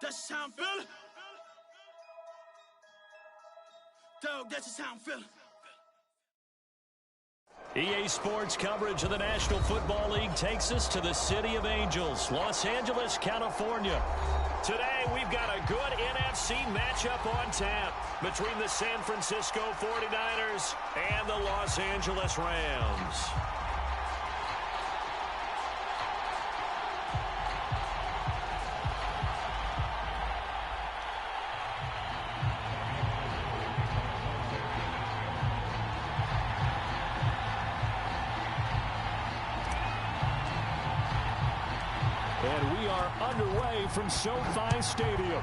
That's how I'm feeling. Dog, that's just how I'm feeling. EA Sports coverage of the National Football League takes us to the City of Angels, Los Angeles, California. Today, we've got a good NFC matchup on tap between the San Francisco 49ers and the Los Angeles Rams. And we are underway from SoFi Stadium.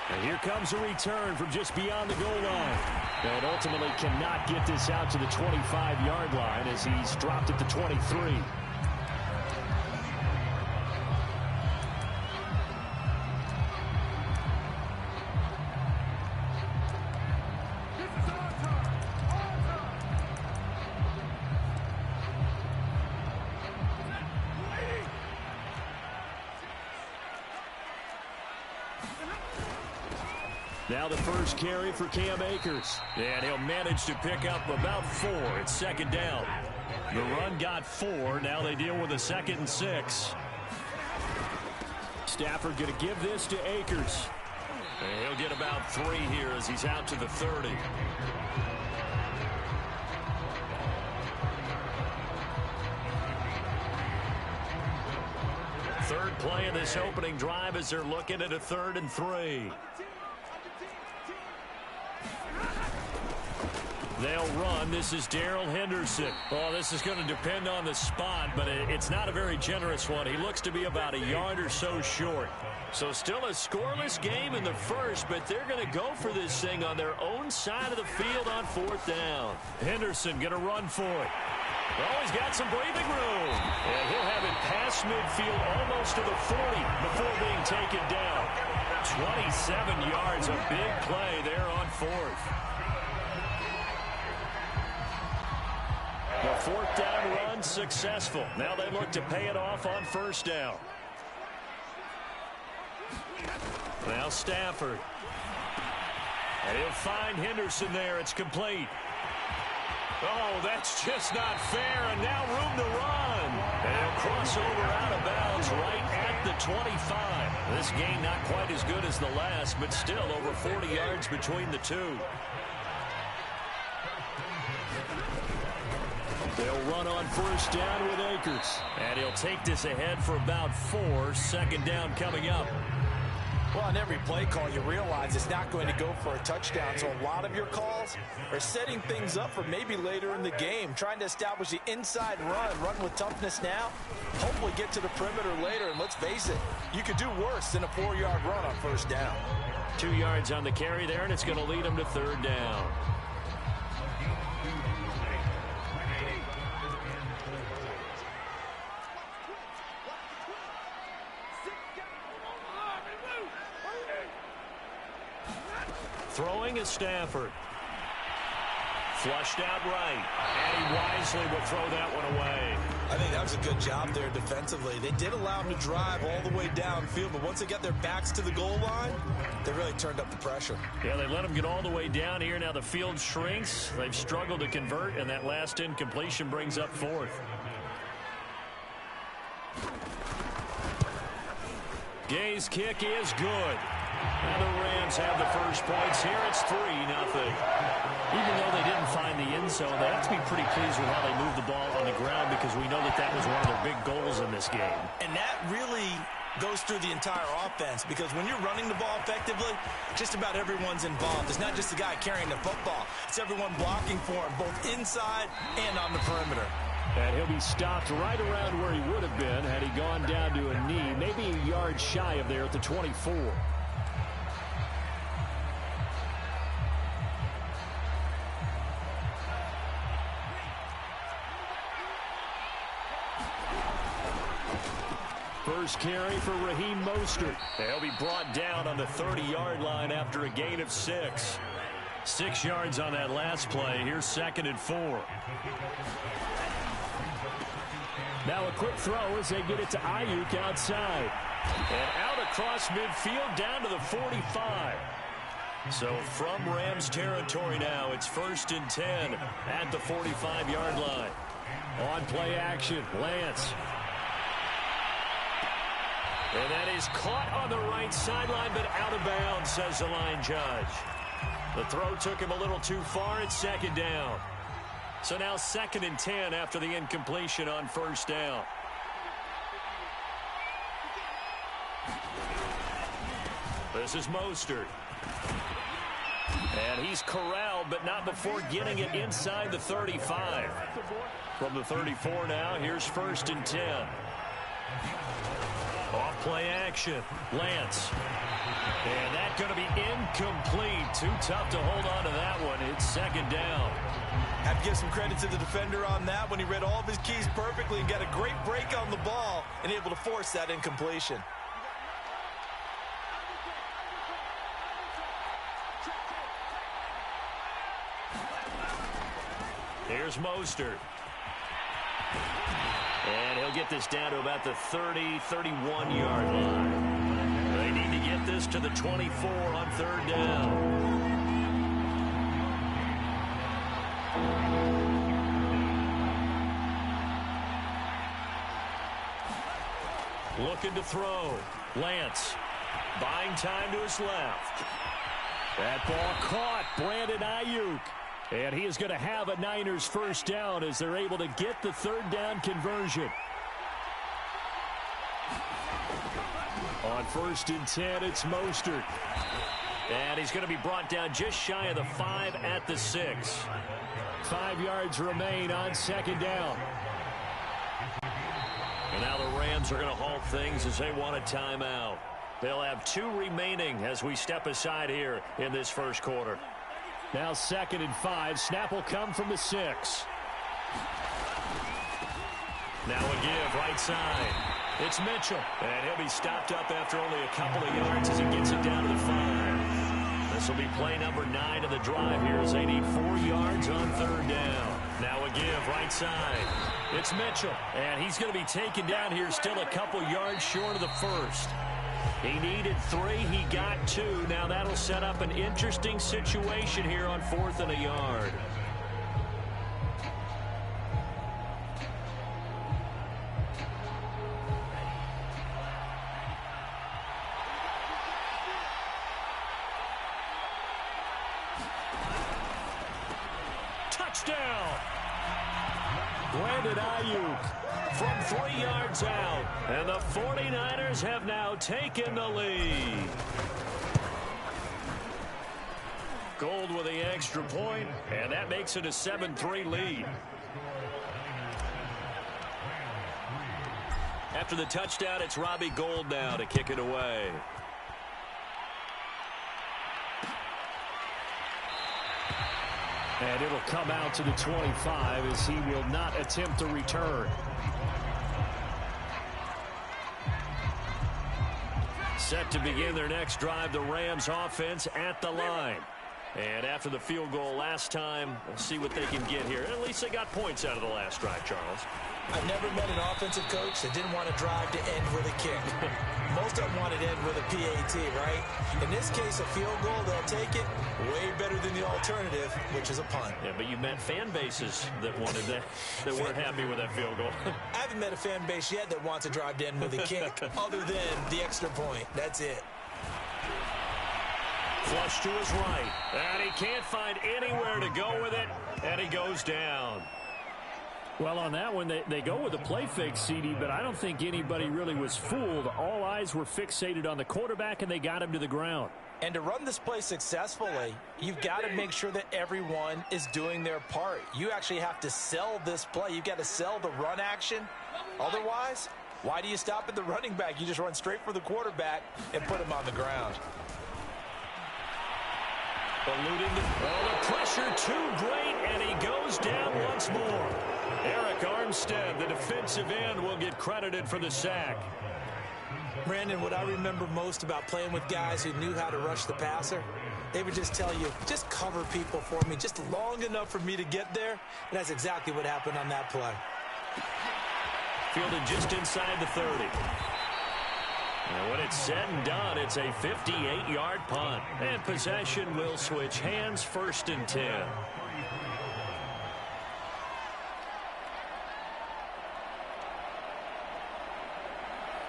And here comes a return from just beyond the goal line. And ultimately cannot get this out to the 25-yard line as he's dropped it to 23. Now the first carry for Cam Akers. And he'll manage to pick up about 4. It's second down. The run got 4. Now they deal with a 2nd and 6. Stafford going to give this to Akers. And he'll get about 3 here as he's out to the 30. Third play of this opening drive as they're looking at a 3rd and 3. They'll run. This is Darrell Henderson. Oh, this is going to depend on the spot, but it's not a very generous one. He looks to be about a yard or so short. So still a scoreless game in the first, but they're going to go for this thing on their own side of the field on 4th down. Henderson going to run for it. Oh, he's got some breathing room. And he'll have it past midfield almost to the 40 before being taken down. 27 yards, a big play there on 4th. The 4th down run successful. Now they look to pay it off on 1st down. Now Stafford. And he'll find Henderson there. It's complete. Oh, that's just not fair. And now room to run. And he'll cross over out of bounds right at the 25. This game not quite as good as the last, but still over 40 yards between the two. They'll run on 1st down with Akers. And he'll take this ahead for about 4. 2nd down coming up. Well, on every play call, you realize it's not going to go for a touchdown. So a lot of your calls are setting things up for maybe later in the game, trying to establish the inside run with toughness now, hopefully get to the perimeter later. And let's face it, you could do worse than a 4-yard run on 1st down. 2 yards on the carry there, and it's going to lead them to 3rd down. Throwing is Stafford. Flushed out right. And he wisely will throw that one away. I think that was a good job there defensively. They did allow him to drive all the way downfield, but once they got their backs to the goal line, they really turned up the pressure. Yeah, they let him get all the way down here. Now the field shrinks. They've struggled to convert, and that last incompletion brings up 4th. Gay's kick is good. And the Rams have the first points here. It's 3-0. Even though they didn't find the end zone, they have to be pretty pleased with how they moved the ball on the ground because we know that that was one of their big goals in this game. And that really goes through the entire offense because when you're running the ball effectively, just about everyone's involved. It's not just the guy carrying the football. It's everyone blocking for him, both inside and on the perimeter. And he'll be stopped right around where he would have been had he gone down to a knee, maybe a yard shy of there at the 24. First carry for Raheem Mostert. They'll be brought down on the 30-yard line after a gain of 6. 6 yards on that last play. Here's 2nd and 4. Now a quick throw as they get it to Ayuk outside. And out across midfield down to the 45. So from Rams territory now, it's 1st and 10 at the 45-yard line. On play action, Lance. And that is caught on the right sideline, but out of bounds, says the line judge. The throw took him a little too far. It's 2nd down. So now 2nd and 10 after the incompletion on 1st down. This is Mostert. And he's corralled, but not before getting it inside the 35. From the 34 now, here's 1st and 10. Off play action, Lance. And that's going to be incomplete. Too tough to hold on to that one. It's 2nd down. Have to give some credit to the defender on that when he read all of his keys perfectly and got a great break on the ball and able to force that incompletion. Here's Mostert. And he'll get this down to about the 30, 31-yard line. They need to get this to the 24 on 3rd down. Looking to throw. Lance. Buying time to his left. That ball caught. Brandon Ayuk. And he is going to have a Niners 1st down as they're able to get the 3rd down conversion. On 1st and 10, it's Mostert. And he's going to be brought down just shy of the 5 at the 6. 5 yards remain on 2nd down. And now the Rams are going to halt things as they want a timeout. They'll have 2 remaining as we step aside here in this 1st quarter. Now 2nd and 5. Snap will come from the 6. Now a give right side. It's Mitchell. And he'll be stopped up after only a couple of yards as he gets it down to the 5. This will be play number 9 of the drive here as they need 4 yards on 3rd down. Now a give right side. It's Mitchell. And he's going to be taken down here still a couple yards short of the 1st. He needed 3. He got 2. Now that'll set up an interesting situation here on 4th and a yard. Touchdown! Brandon Ayuk from 3 yards out. And the 49ers have now taken the lead. Gold with the extra point, and that makes it a 7-3 lead. After the touchdown, it's Robbie Gould now to kick it away. And it'll come out to the 25 as he will not attempt to return. Set to begin their next drive, the Rams offense at the line. And after the field goal last time, we'll see what they can get here. At least they got points out of the last drive, Charles. I've never met an offensive coach that didn't want to drive to end with a kick. Most of them want to end with a PAT, right? In this case, a field goal, they'll take it way better than the alternative, which is a punt. Yeah, but you met fan bases that wanted that, that weren't happy with that field goal. I haven't met a fan base yet that wants to drive to end with a kick other than the extra point. That's it. Flush to his right. And he can't find anywhere to go with it. And he goes down. Well, on that one, they go with a play fake, CD, but I don't think anybody really was fooled. All eyes were fixated on the quarterback, and they got him to the ground. And to run this play successfully, you've got to make sure that everyone is doing their part. You actually have to sell this play. You've got to sell the run action. Otherwise, why do you stop at the running back? You just run straight for the quarterback and put him on the ground. Eluding the pressure too great, and he goes down once more. Eric Armstead, the defensive end, will get credited for the sack. Brandon, what I remember most about playing with guys who knew how to rush the passer, they would just tell you, just cover people for me, just long enough for me to get there. And that's exactly what happened on that play. Fielded just inside the 30. And when it's said and done, it's a 58-yard punt. And possession will switch hands, 1st and 10.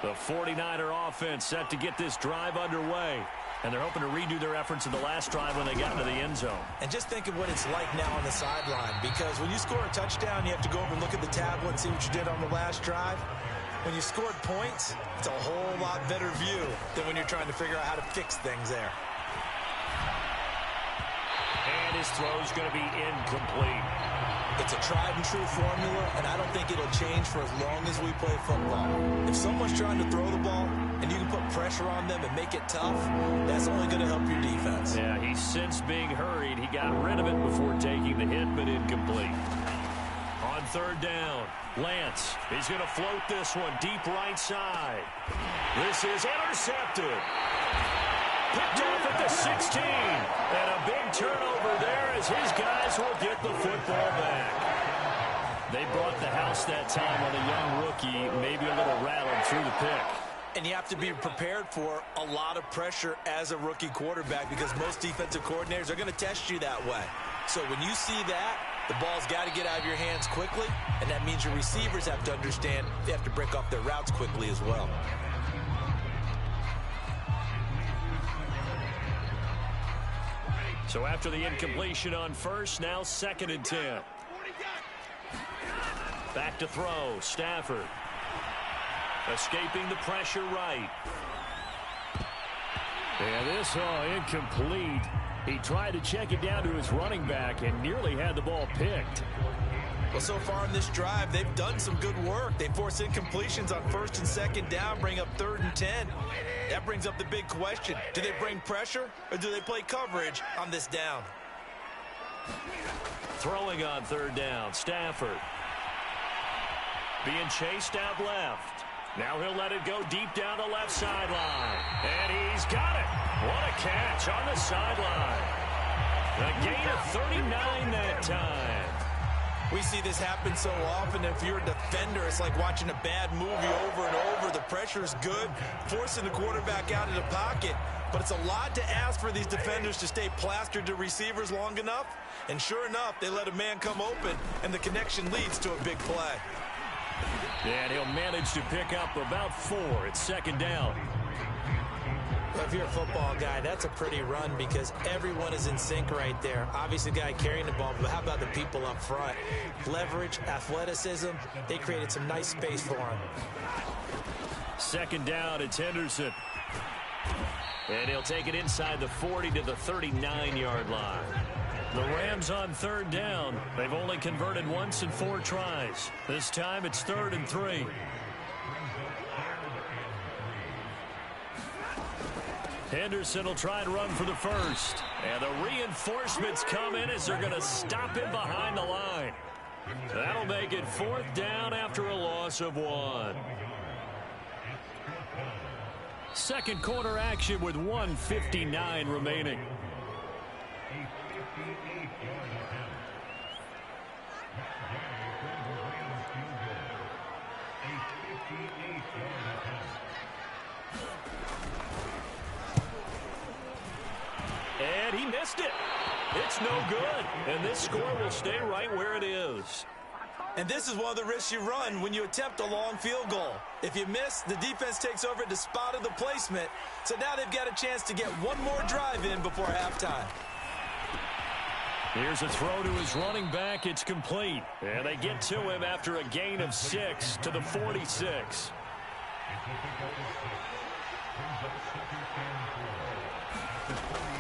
The 49er offense set to get this drive underway. And they're hoping to redo their efforts in the last drive when they got into the end zone. And just think of what it's like now on the sideline. Because when you score a touchdown, you have to go over and look at the tablet and see what you did on the last drive. When you scored points, it's a whole lot better view than when you're trying to figure out how to fix things there. And his throw is going to be incomplete. It's a tried-and-true formula, and I don't think it'll change for as long as we play football. If someone's trying to throw the ball and you can put pressure on them and make it tough, that's only going to help your defense. Yeah, he's since being hurried. He got rid of it before taking the hit, but incomplete. On 3rd down, Lance. He's going to float this one deep right side. This is intercepted. Picked off at the 16. And a big turnover there as his guys will get the football back. They brought the house that time on a young rookie, maybe a little rattled through the pick. And you have to be prepared for a lot of pressure as a rookie quarterback because most defensive coordinators are going to test you that way. So when you see that, the ball's got to get out of your hands quickly, and that means your receivers have to understand they have to break off their routes quickly as well. So after the incompletion on 1st, now 2nd and 10. Back to throw, Stafford. Escaping the pressure right. And this incomplete. He tried to check it down to his running back and nearly had the ball picked. Well, so far in this drive, they've done some good work. They force incompletions on 1st and 2nd down, bring up 3rd and 10. That brings up the big question. Do they bring pressure or do they play coverage on this down? Throwing on 3rd down, Stafford. Being chased out left. Now he'll let it go deep down the left sideline. And he's got it. What a catch on the sideline. A gain of 39 that time. We see this happen so often. If you're a defender, it's like watching a bad movie over and over. The pressure's good, forcing the quarterback out of the pocket. But it's a lot to ask for these defenders to stay plastered to receivers long enough. And sure enough, they let a man come open, and the connection leads to a big play. And he'll manage to pick up about 4 at 2nd down. Well, if you're a football guy, that's a pretty run because everyone is in sync right there. Obviously, the guy carrying the ball, but how about the people up front? Leverage, athleticism, they created some nice space for him. 2nd down, it's Henderson. And he'll take it inside the 40 to the 39-yard line. The Rams on 3rd down. They've only converted once in 4 tries. This time it's 3rd and 3. Henderson will try and run for the 1st. And the reinforcements come in as they're going to stop him behind the line. That'll make it 4th down after a loss of 1. Second quarter action with 1:59 remaining. And he missed it. It's no good. And this score will stay right where it is. And this is one of the risks you run when you attempt a long field goal. If you miss, the defense takes over at the spot of the placement. So now they've got a chance to get one more drive in before halftime. Here's a throw to his running back. It's complete. And they get to him after a gain of 6 to the 46.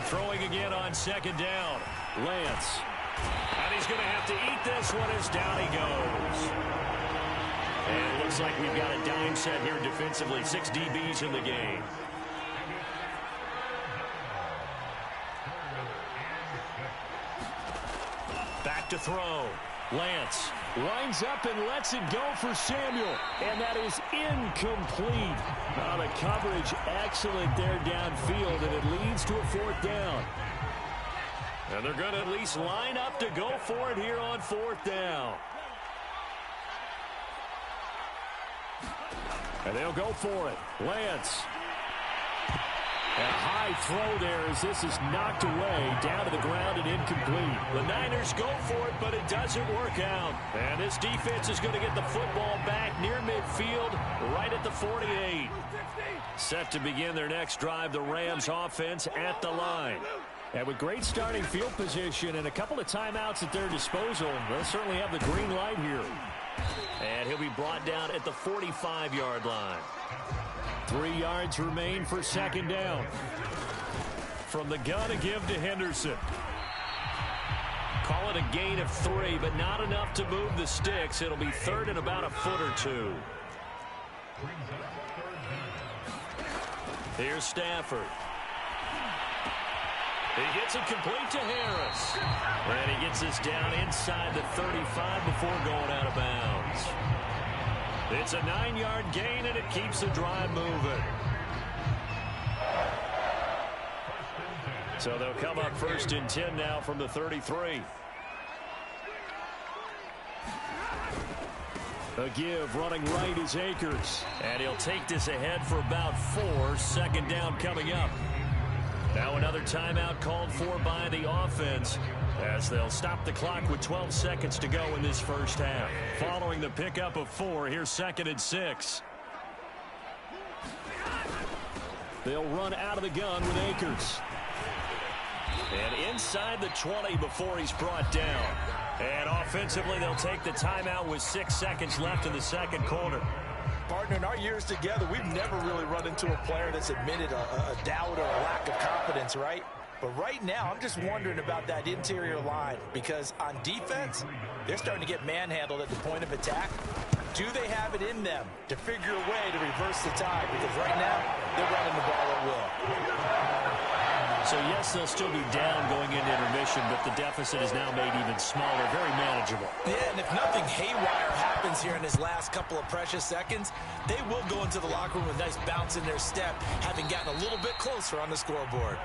Throwing again on 2nd down. Lance. And he's going to have to eat this one as down he goes. And it looks like we've got a dime set here defensively. 6 DBs in the game. Back to throw. Lance lines up and lets it go for Samuel. And that is incomplete. Now the coverage excellent there downfield, and it leads to a 4th down. And they're going to at least line up to go for it here on 4th down. And they'll go for it. Lance. A high throw there as this is knocked away, down to the ground and incomplete. The Niners go for it, but it doesn't work out. And this defense is going to get the football back near midfield, right at the 48. Set to begin their next drive, the Rams offense at the line. And with great starting field position and a couple of timeouts at their disposal, they'll certainly have the green light here. And he'll be brought down at the 45-yard line. 3 yards remain for second down. From the gun, a give to Henderson. Call it a gain of 3, but not enough to move the sticks. It'll be third and about a foot or two. Here's Stafford. He gets it complete to Harris. And he gets this down inside the 35 before going out of bounds. It's a 9-yard gain, and it keeps the drive moving. So they'll come up first and 10 now from the 33. A give running right is Akers. And he'll take this ahead for about 4. Second down coming up. Now another timeout called for by the offense as they'll stop the clock with 12 seconds to go in this first half. Following the pickup of 4, here's second and 6. They'll run out of the gun with Akers. And inside the 20 before he's brought down. And offensively, they'll take the timeout with 6 seconds left in the second quarter. Partner, in our years together, we've never really run into a player that's admitted a doubt or a lack of confidence, right? But right now, I'm just wondering about that interior line because on defense, they're starting to get manhandled at the point of attack. Do they have it in them to figure a way to reverse the tide? Because right now, they're running the ball at will. So, yes, they'll still be down going into intermission, but the deficit is now made even smaller, very manageable. Yeah, and if nothing haywire happens here in his last couple of precious seconds, they will go into the locker room with a nice bounce in their step, having gotten a little bit closer on the scoreboard.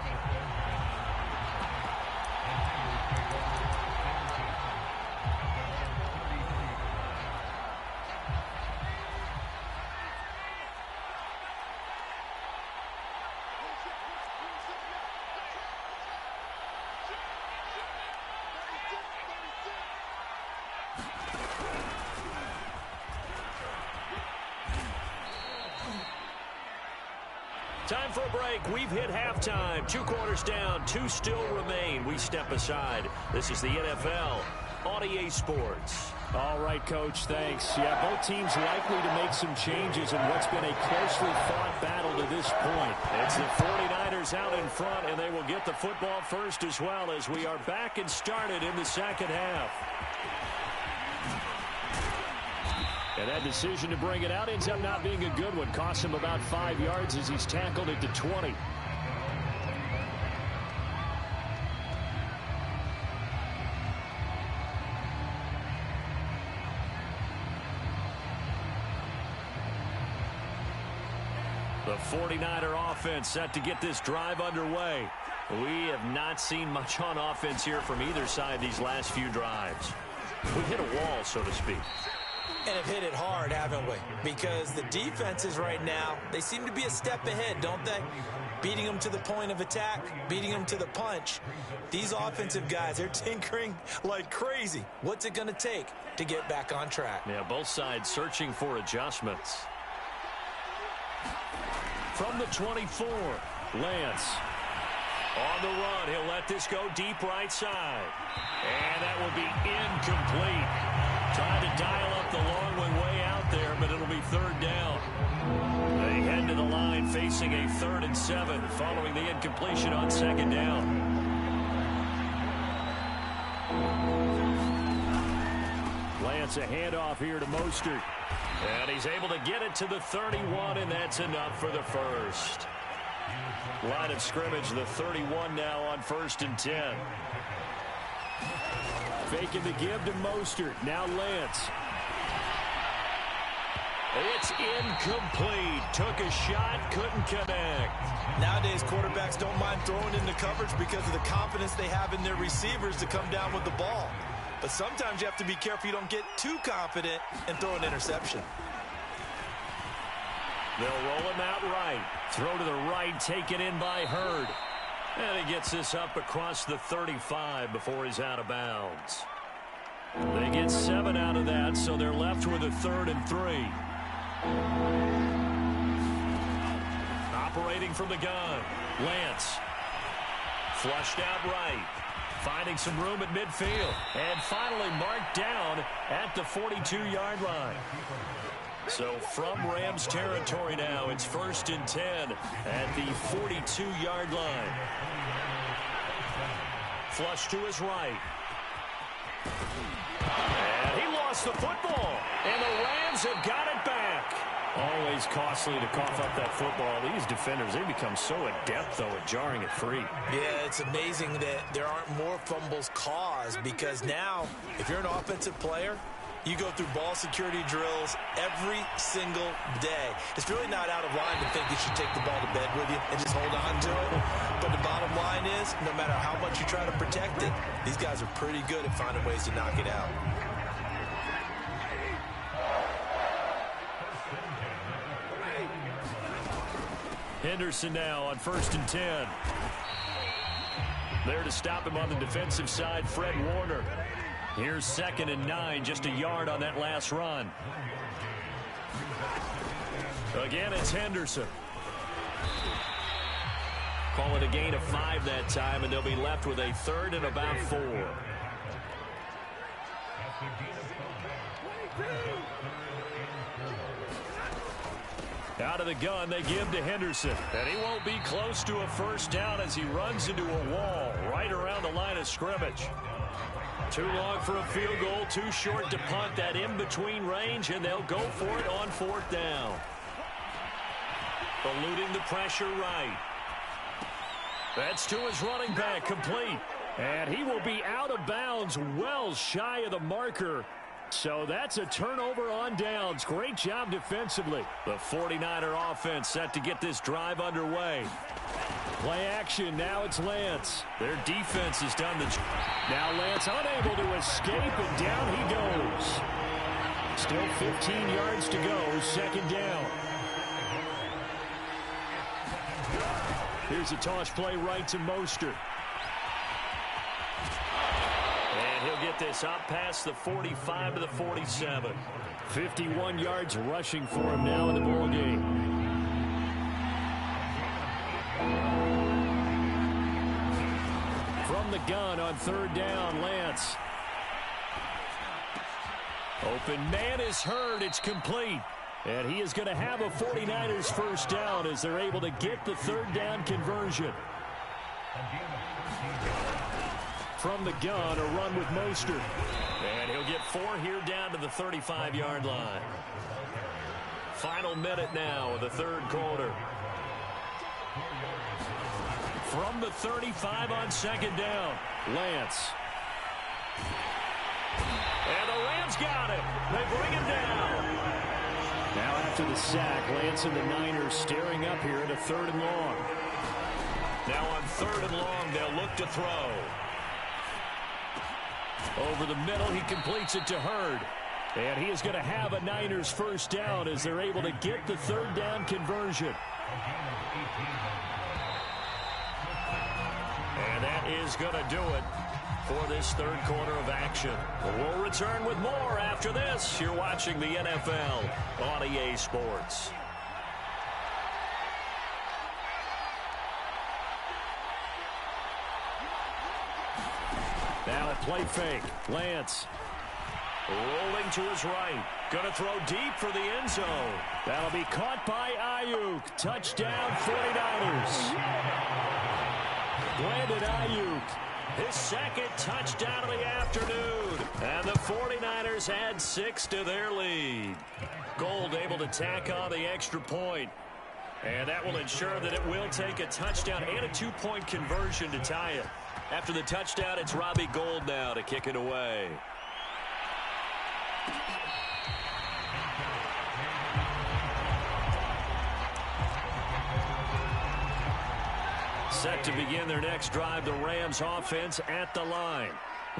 Time for a break. We've hit halftime. 2 quarters down. 2 still remain. We step aside. This is the NFL on EA Sports. All right, Coach, thanks. Yeah, both teams likely to make some changes in what's been a closely fought battle to this point. It's the 49ers out in front, and they will get the football first as well as we are back and started in the second half. And that decision to bring it out ends up not being a good one. Costs him about 5 yards as he's tackled it to 20. The 49er offense set to get this drive underway. We have not seen much on offense here from either side these last few drives. We've hit a wall, so to speak. And have hit it hard, haven't we? Because the defenses right now, they seem to be a step ahead, don't they? Beating them to the point of attack, beating them to the punch. These offensive guys, they're tinkering like crazy. What's it going to take to get back on track? Yeah, both sides searching for adjustments. From the 24, Lance. On the run, he'll let this go deep right side. And that will be incomplete. Trying to dial up the long one way out there, but it'll be third down. They head to the line facing a 3rd and 7 following the incompletion on second down. Lance, a handoff here to Mostert. And he's able to get it to the 31, and that's enough for the first. Line of scrimmage, the 31 now on 1st and 10. Faking the give to Mostert. Now Lance. It's incomplete. Took a shot, couldn't connect. Nowadays, quarterbacks don't mind throwing into coverage because of the confidence they have in their receivers to come down with the ball. But sometimes you have to be careful you don't get too confident and throw an interception. They'll roll him out right. Throw to the right, taken in by Hurd. And he gets this up across the 35 before he's out of bounds. They get 7 out of that, so they're left with a 3rd and 3. Operating from the gun, Lance. Flushed out right. Finding some room at midfield. And finally marked down at the 42-yard line. So from Rams territory now, it's 1st and 10 at the 42-yard line. Flush to his right. And he lost the football. And the Rams have got it back. Always costly to cough up that football. These defenders, they become so adept, though, at jarring it free. Yeah, it's amazing that there aren't more fumbles caused, because now, if you're an offensive player, you go through ball security drills every single day. It's really not out of line to think you should take the ball to bed with you and just hold on to it. But the bottom line is, no matter how much you try to protect it, these guys are pretty good at finding ways to knock it out. Henderson now on 1st and 10. There to stop him on the defensive side, Fred Warner. Here's 2nd and 9, just a yard on that last run. Again, it's Henderson. Call it a gain of 5 that time, and they'll be left with a 3rd and about 4. Out of the gun, they give to Henderson. And he won't be close to a 1st down as he runs into a wall right around the line of scrimmage. Too long for a field goal, too short to punt that in-between range, and they'll go for it on 4th down. Eluding the pressure right. That's to his running back, complete. And he will be out of bounds, well shy of the marker. So that's a turnover on downs. Great job defensively. The 49er offense set to get this drive underway. Play action. Now it's Lance. Their defense has done the job. Now Lance unable to escape, and down he goes. Still 15 yards to go. 2nd down. Here's a toss play right to Mostert. And he'll get this up past the 45 to the 47. 51 yards rushing for him now in the ball game. From the gun on 3rd down, Lance. Open man is Hurd. It's complete. And he is going to have a 49ers 1st down as they're able to get the 3rd down conversion. From the gun, a run with Mostert. And he'll get 4 here down to the 35-yard line. Final minute now of the 3rd quarter. From the 35 on 2nd down, Lance. And the Rams got him. They bring him down. Now after the sack, Lance and the Niners staring up here at a 3rd and long. Now on 3rd and long, they'll look to throw. Over the middle, he completes it to Hurd. And he is going to have a Niners 1st down as they're able to get the 3rd down conversion. And that is going to do it for this 3rd quarter of action. We'll return with more after this. You're watching the NFL on EA Sports. Now a play fake. Lance rolling to his right. Going to throw deep for the end zone. That'll be caught by Ayuk. Touchdown 49ers. Brandon Ayuk, his 2nd touchdown of the afternoon. And the 49ers add 6 to their lead. Gold able to tack on the extra point. And that will ensure that it will take a touchdown and a 2-point conversion to tie it. After the touchdown, it's Robbie Gould now to kick it away. Set to begin their next drive, the Rams offense at the line.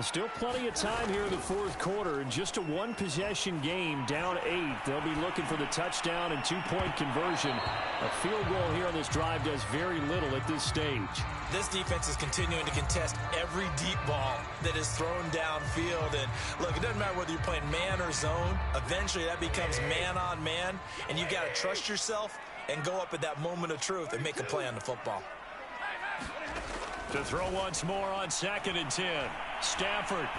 Still plenty of time here in the fourth quarter. Just a one-possession game, down 8. They'll be looking for the touchdown and two-point conversion. A field goal here on this drive does very little at this stage. This defense is continuing to contest every deep ball that is thrown downfield. And look, it doesn't matter whether you're playing man or zone. Eventually that becomes man-on-man, and you've got to trust yourself and go up at that moment of truth and make a play on the football. To throw once more on 2nd and 10. Stafford.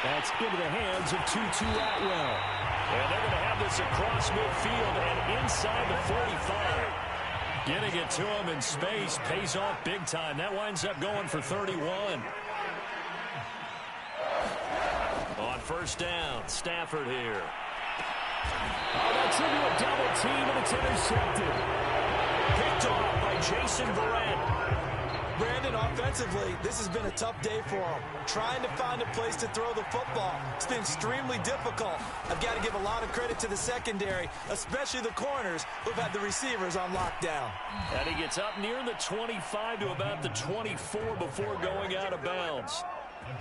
That's into the hands of Tutu Atwell. And they're going to have this across midfield and inside the 45. Getting it to him in space pays off big time. That winds up going for 31. On first down, Stafford here. Oh, that's into a double team, and it's intercepted. Picked off by Jason Verrett. Brandon, offensively, this has been a tough day for him. Trying to find a place to throw the football. It's been extremely difficult. I've got to give a lot of credit to the secondary, especially the corners who've had the receivers on lockdown. And he gets up near the 25 to about the 24 before going out of bounds.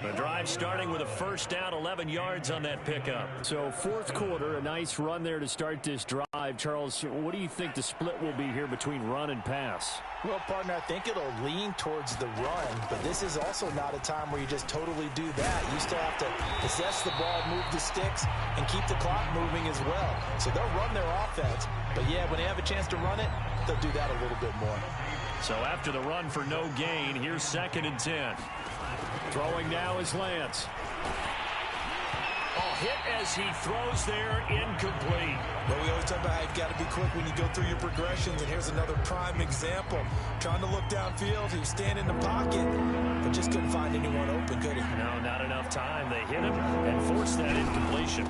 The drive starting with a first down, 11 yards on that pickup. So fourth quarter, a nice run there to start this drive. Charles, what do you think the split will be here between run and pass? Well, partner, I think it'll lean towards the run, but this is also not a time where you just totally do that. You still have to possess the ball, move the sticks, and keep the clock moving as well. So they'll run their offense, but yeah, when they have a chance to run it, they'll do that a little bit more. So after the run for no gain, here's 2nd and 10. Throwing now is Lance. Hit as he throws there, incomplete. But we always talk about how you've got to be quick when you go through your progressions, and here's another prime example. Trying to look downfield, he was standing in the pocket, but just couldn't find anyone open, could he? No, not enough time. They hit him and forced that incompletion.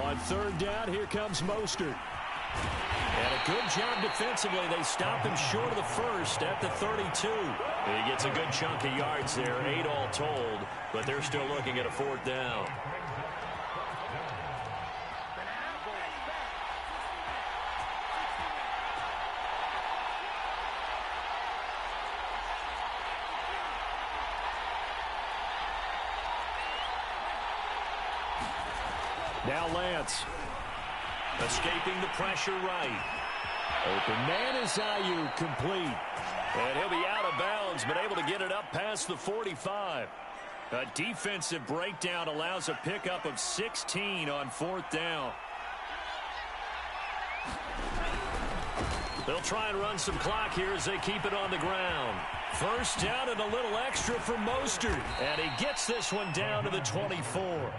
On third down, here comes Mostert. And a good job defensively. They stop him short of the first at the 32. He gets a good chunk of yards there, 8 all told, but they're still looking at a 4th down. Now Lance. Escaping the pressure right. Open man is Ayuk, complete. And he'll be out of bounds, but able to get it up past the 45. A defensive breakdown allows a pickup of 16 on 4th down. They'll try and run some clock here as they keep it on the ground. First down and a little extra for Mostert. And he gets this one down to the 24.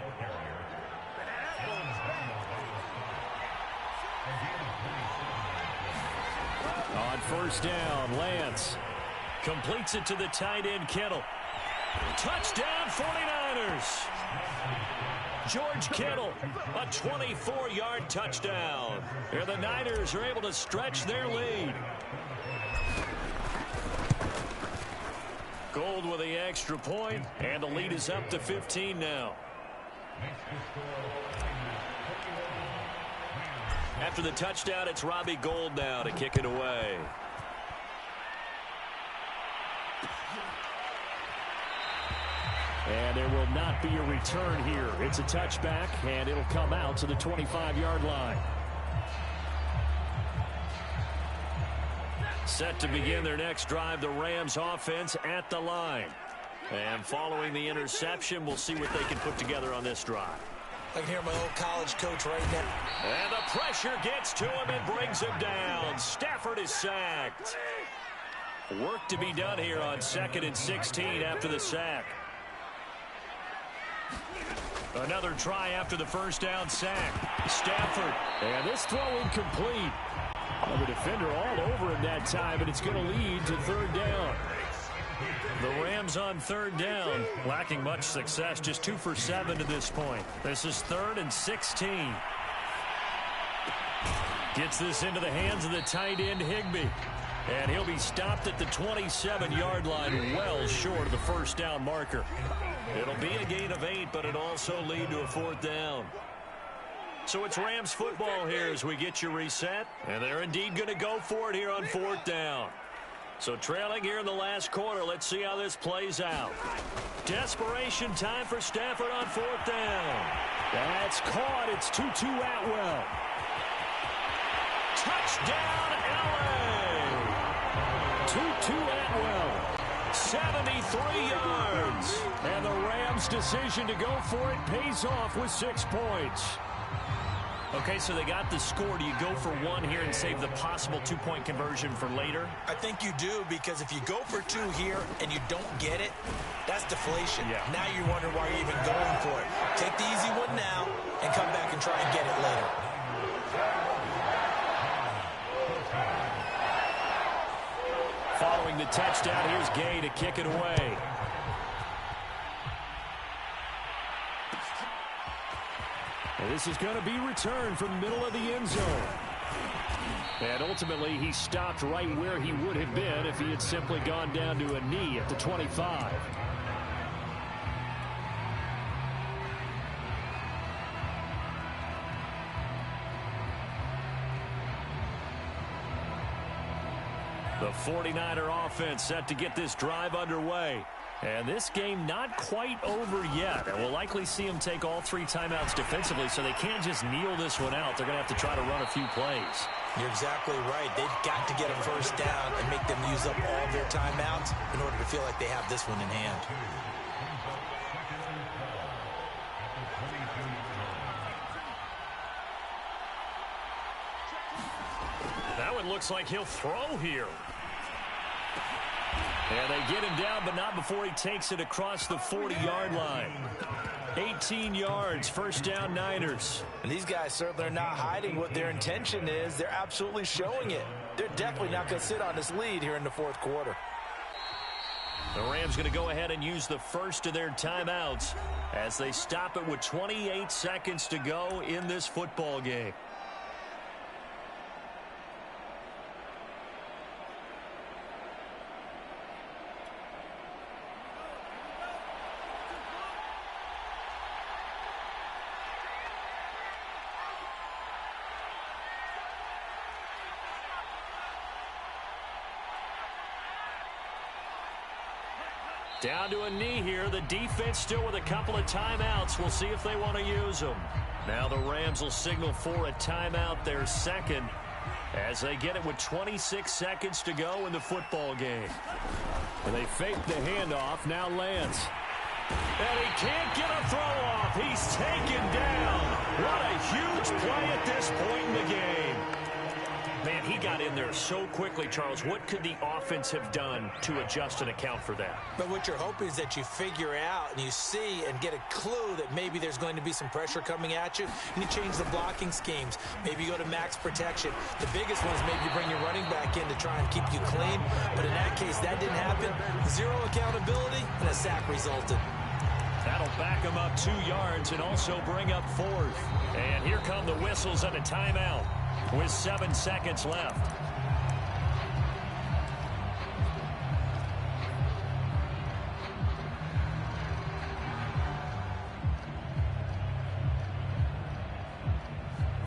On first down, Lance completes it to the tight end, Kittle. Touchdown, 49ers. George Kittle, a 24-yard touchdown. Here the Niners are able to stretch their lead. Gold with the extra point, and the lead is up to 15 now. After the touchdown, it's Robbie Gould now to kick it away. And there will not be a return here. It's a touchback, and it'll come out to the 25-yard line. Set to begin their next drive, the Rams offense at the line. And following the interception, we'll see what they can put together on this drive. I can hear my old college coach right now. And the pressure gets to him and brings him down. Stafford is sacked. Work to be done here on 2nd and 16 after the sack. Another try after the first down sack. Stafford. And this throw incomplete. Well, the defender all over him that time, and it's going to lead to 3rd down. The Rams on 3rd down, lacking much success, just 2 for 7 to this point. This is 3rd and 16. Gets this into the hands of the tight end, Higbee. And he'll be stopped at the 27-yard line, well short of the first down marker. It'll be a gain of 8, but it'll also lead to a 4th down. So it's Rams football here as we get you reset. And they're indeed going to go for it here on 4th down. So trailing here in the last quarter. Let's see how this plays out. Desperation time for Stafford on 4th down. That's caught. It's 2-2 Atwell. Touchdown, LA! 2-2 Atwell. 73 yards. And the Rams' decision to go for it pays off with 6 points. Okay, so they got the score. Do you go for one here and save the possible 2-point conversion for later? I think you do, because if you go for 2 here and you don't get it, that's deflation. Yeah. Now you're wondering why you're even going for it. Take the easy one now and come back and try and get it later. Following the touchdown, here's Gay to kick it away. And this is going to be returned from the middle of the end zone. And ultimately, he stopped right where he would have been if he had simply gone down to a knee at the 25. The 49er offense set to get this drive underway. And this game not quite over yet. And we'll likely see them take all 3 timeouts defensively, so they can't just kneel this one out. They're going to have to try to run a few plays. You're exactly right. They've got to get a first down and make them use up all their timeouts in order to feel like they have this one in hand. That one looks like he'll throw here. And they get him down, but not before he takes it across the 40-yard line. 18 yards, first down Niners. And these guys certainly are not hiding what their intention is. They're absolutely showing it. They're definitely not going to sit on this lead here in the 4th quarter. The Rams going to go ahead and use the first of their timeouts as they stop it with 28 seconds to go in this football game. Down to a knee here. The defense still with a couple of timeouts. We'll see if they want to use them. Now the Rams will signal for a timeout, their second, as they get it with 26 seconds to go in the football game. And they fake the handoff. Now Lance. And he can't get a throw off. He's taken down. What a huge play at this point in the game. Man, he got in there so quickly, Charles. What could the offense have done to adjust and account for that? But what you're hoping is that you figure out and you see and get a clue that maybe there's going to be some pressure coming at you, and you change the blocking schemes. Maybe you go to max protection. The biggest one is maybe you bring your running back in to try and keep you clean. But in that case, that didn't happen. 0 accountability, and a sack resulted. That'll back him up 2 yards and also bring up 4th. And here come the whistles and a timeout with 7 seconds left.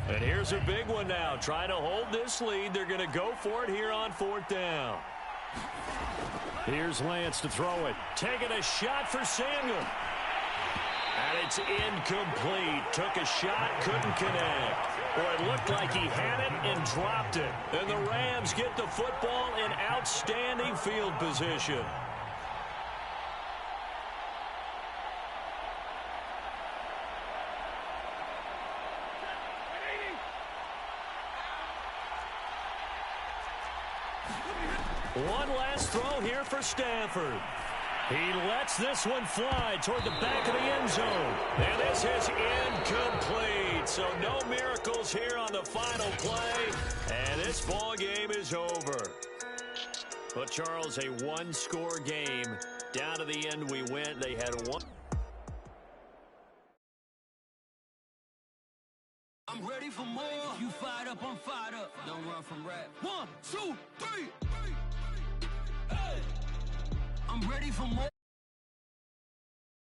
And here's a big one now. Trying to hold this lead. They're going to go for it here on 4th down. Here's Lance to throw it. Taking a shot for Samuel. And it's incomplete. Took a shot, couldn't connect. Or it looked like he had it and dropped it. And the Rams get the football in outstanding field position. One last throw here for Stafford. He lets this one fly toward the back of the end zone. And this is incomplete. So no miracles here on the final play. And this ball game is over. But, Charles, a one-score game. Down to the end we went. They had one. I'm ready for more. You fired up, I'm fired up. Don't run from rap. 1, 2, 3. Hey. I'm ready for more.